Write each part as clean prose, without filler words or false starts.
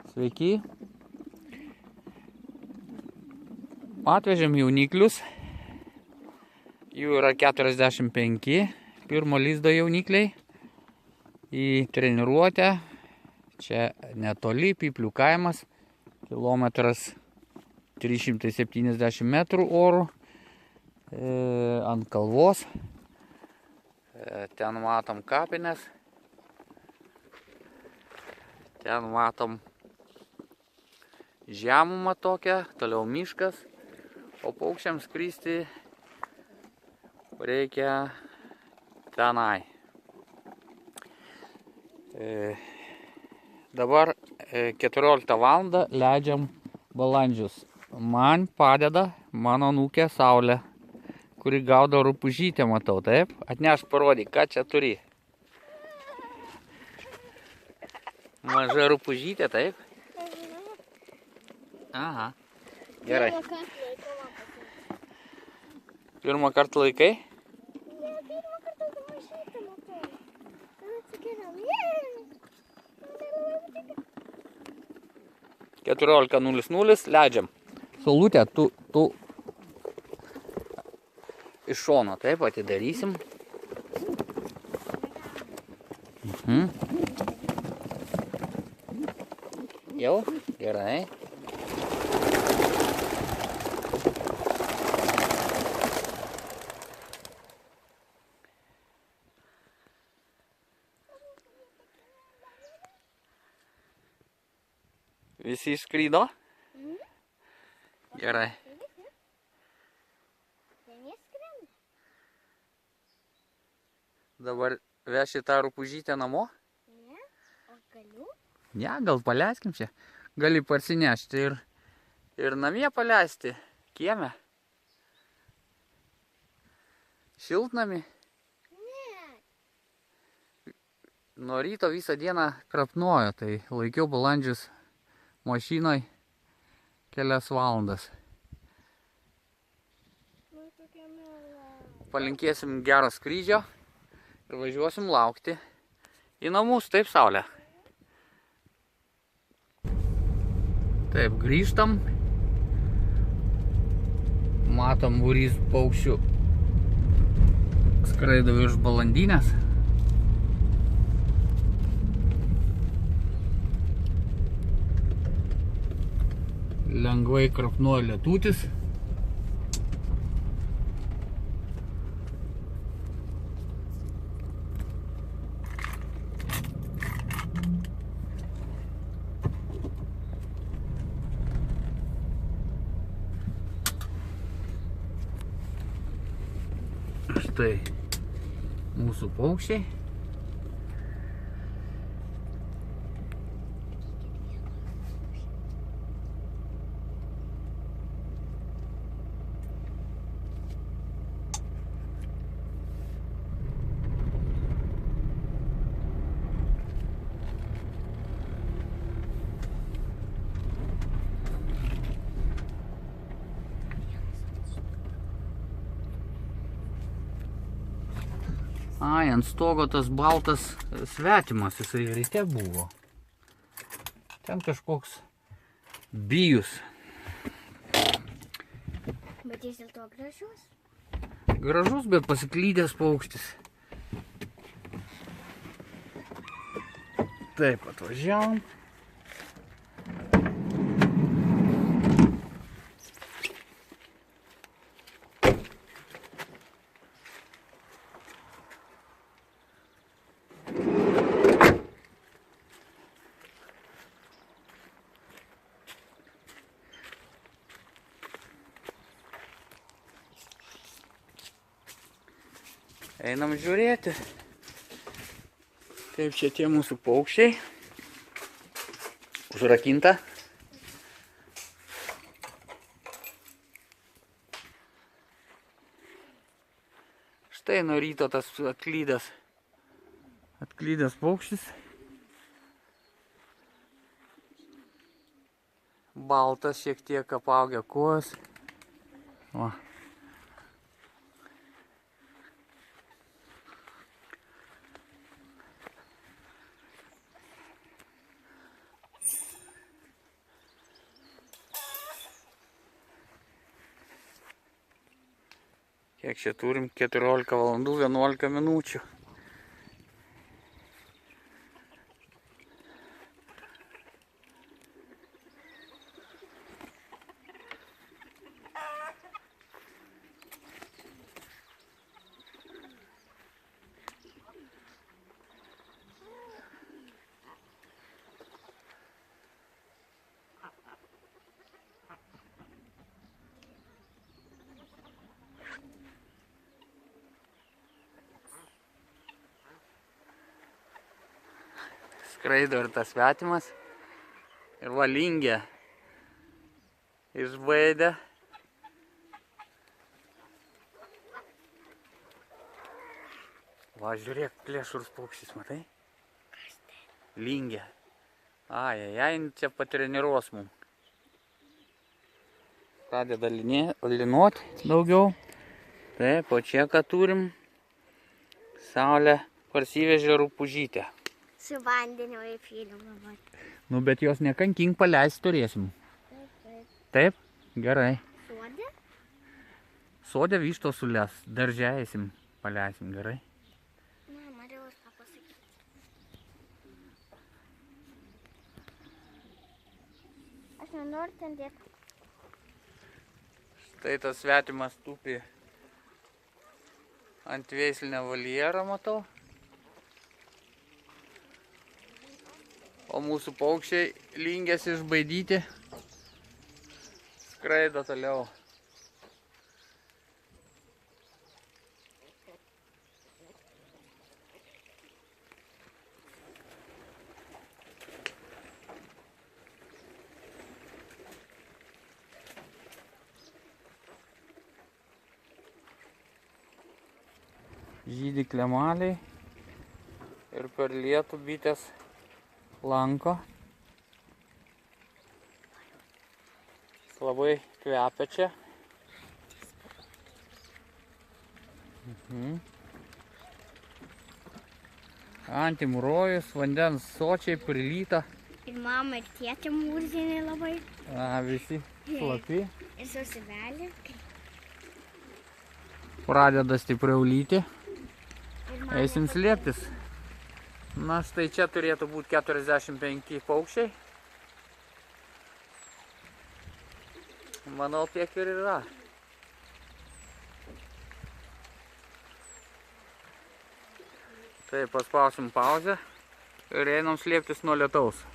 Sveiki. Atvežėm jauniklius. Jų yra 45. Pirmo lizdo jaunikliai. Į treniruotę. Čia netoli Pyplių kaimas. Kilometras 370 metrų orų. Ant kalvos. Ten matom kapines. Ten matom žemumą tokią, toliau miškas. O paukščiams skristi reikia tenai. Dabar 14 valandą leidžiam balandžius. Man padeda mano anūkė Saulė, kuri gaudo rupūžytę, matau, taip? Atneš parodyk, ką čia turi. Maža rupūžytė, taip? Aha, gerai. Pirmą kartą laikai? Ne, pirmą kartą mažytę matau. Atsikėliau. 14:00 leidžiam. Saulutė, tu iš šono, taip, atidarysim. Jau, gerai. Visi išskrydo? Gerai. Dabar veši tą rupūžytę namo? Ne, o galiu? Ne, gal paleiskim čia. Gali parsinešti ir namie paleisti. Kieme. Šiltnamį. Ne. Nuo ryto visą dieną krapnojo, tai laikiau balandžius mašinoj kelias valandas. Palinkėsim gero skrydžio ir važiuosim laukti į namus, taip, Saulė? Taip, grįžtam. Matom, būrys paukščių skraido virš balandinės. Lengvai krapnuoja lietutis. Štai mūsų paukščiai. Ai, ant stogo tas baltas svetimas, jisai ryte buvo. Ten kažkoks bijus. Bet jis dėl to gražus? Gražus, bet pasiklydęs paukštis. Taip, atvažiavom. Einam žiūrėti, kaip čia tie mūsų paukščiai. Užrakinta. Štai nuo ryto tas atklydęs paukštis. Baltas šiek tiek apaugę kojos. Va. Kiek čia turim? 14 valandų 11 minučių. Skraido ir tas svetimas. Ir valingė. Išbaidė. Va, žiūrėk, plėšrus paukštis, matai? Lingė. Ai, čia patreniruos mum. Pradeda linuot daugiau. Taip, o čia ką turim? Saulė parsivežė rupūžytę. Su vandeniu įpylėm. Nu, bet jos nekankink paleisti turėsim. Taip? Gerai. Sode? Sode vištos sules. Daržeisim, paleisim, gerai. Ne, norėjau ką pasakyti. Aš nenoriu ten dėti. Štai tas svetimas tupi ant veislinio voljero, matau. O mūsų paukščiai lingėsi išbaidyti. Skraido toliau. Žydi klemaliai ir per lietų bitės lanko. Labai kvepia čia. Antimurojus, vandens sočiai prilyta. Ir mama ir tėtė mūrzinė labai. Visi šlapi. Ir susivelė. Pradeda stipriau lyti. Eisim slėptis. Na štai čia turėtų būti 45 paukščiai. Manau, tiek ir yra. Tai paspausim pauzę ir einam slėptis nuo lietaus.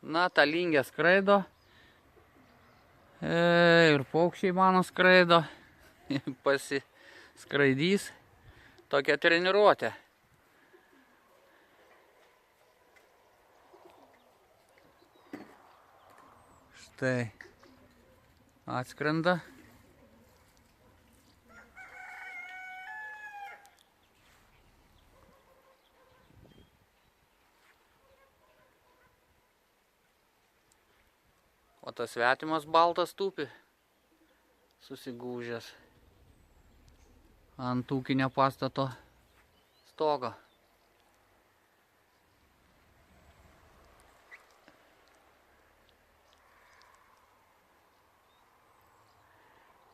Na, ta lingė skraido. Ir paukščiai mano skraido. Pasiskraidys. Tokia treniruotė. Štai atskrenda. O tas svetimas baltas tupi susigūžęs ant ūkinio pastato stogo.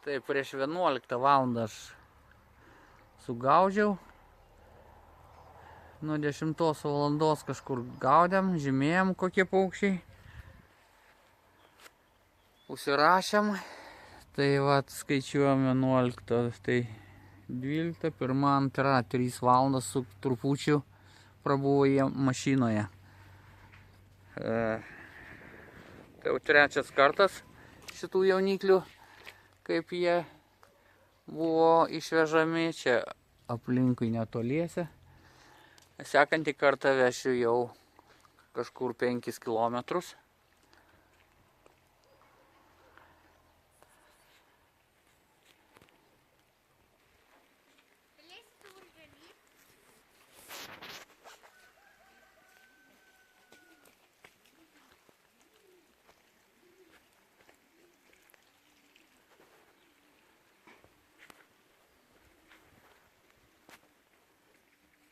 Taip, prieš 11 valandą aš sugaudžiau. Nuo 10 valandos kažkur gaudėm, žymėjom kokie paukščiai. Užsirašėm. Tai vat skaičiuojam 11, tai 12, 1, 2, 3 valandas su trupučiu prabuvo jie mašinoje. Tai jau trečias kartas šitų jauniklių, kaip jie buvo išvežami čia aplinkui netoliese. Sekantį kartą vešiu jau kažkur 5 kilometrus.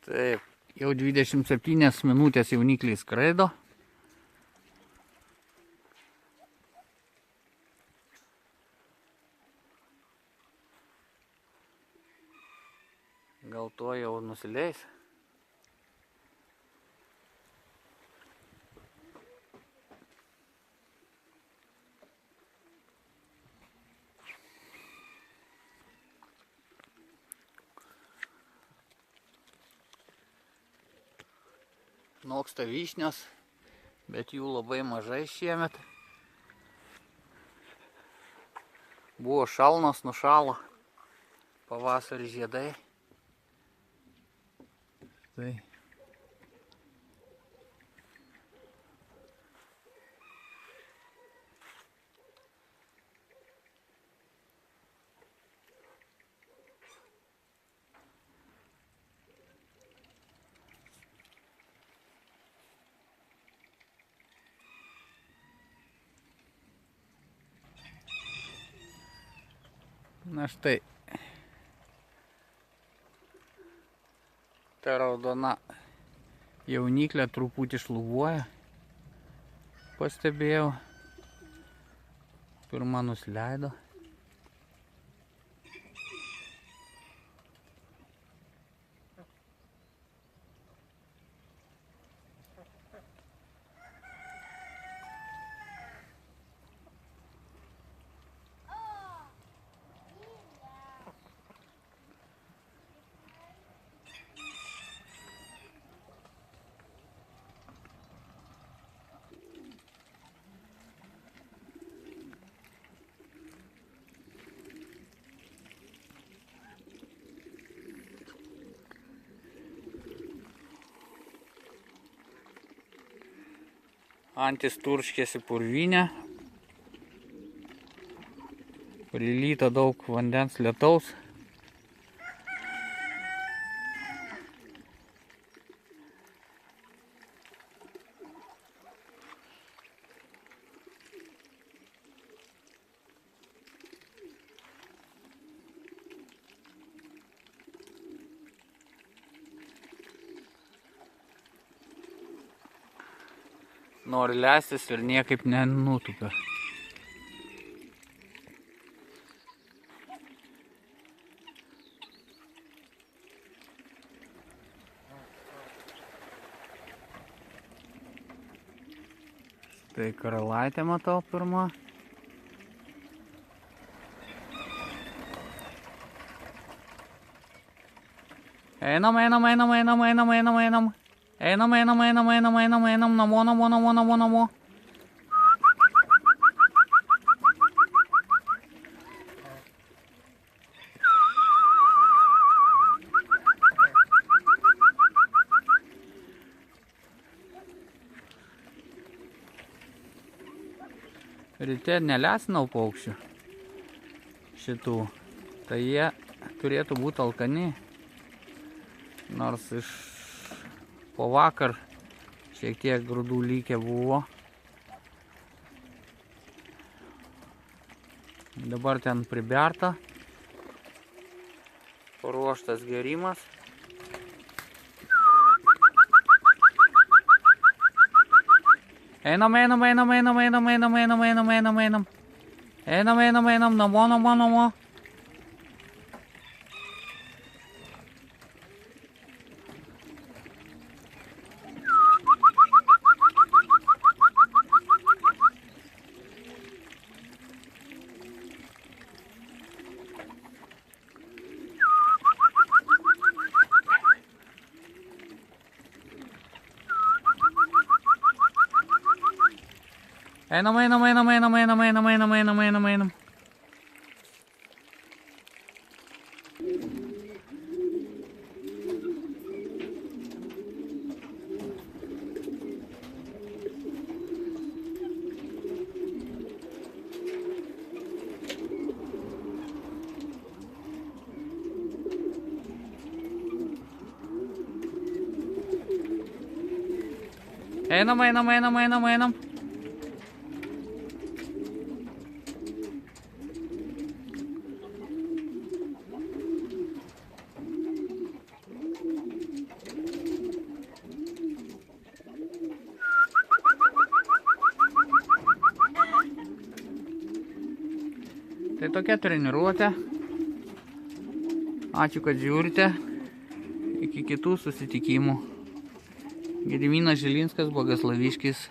Taip, jau 27 minutės jaunikliai skraido. nusileis. Noksta vyšnios, bet jų labai mažai šiemet. Buvo šalnos, nušalo pavasarį žiedai. Tai. Na štai, ta raudona jauniklė truputį šlubuoja, pastebėjau, pirma nusileido. Antis turškėsi purvynę. Prilyta daug vandens lietaus. Nori leistis ir niekaip nenutupia. Tai karalaitė matau pirma. Einam. Einam, namo. Ryte nelesinau paukščių šitų, tai jie turėtų būti alkani, nors iš po vakar šiek tiek grūdų lykę buvo. Dabar ten priberta, paruoštas gerimas. Einam, namo. Einam. Tai tokia treniruotė. Ačiū, kad žiūrite Iki kitų susitikimų. Gediminas Žilinskas, Bogaslaviškis.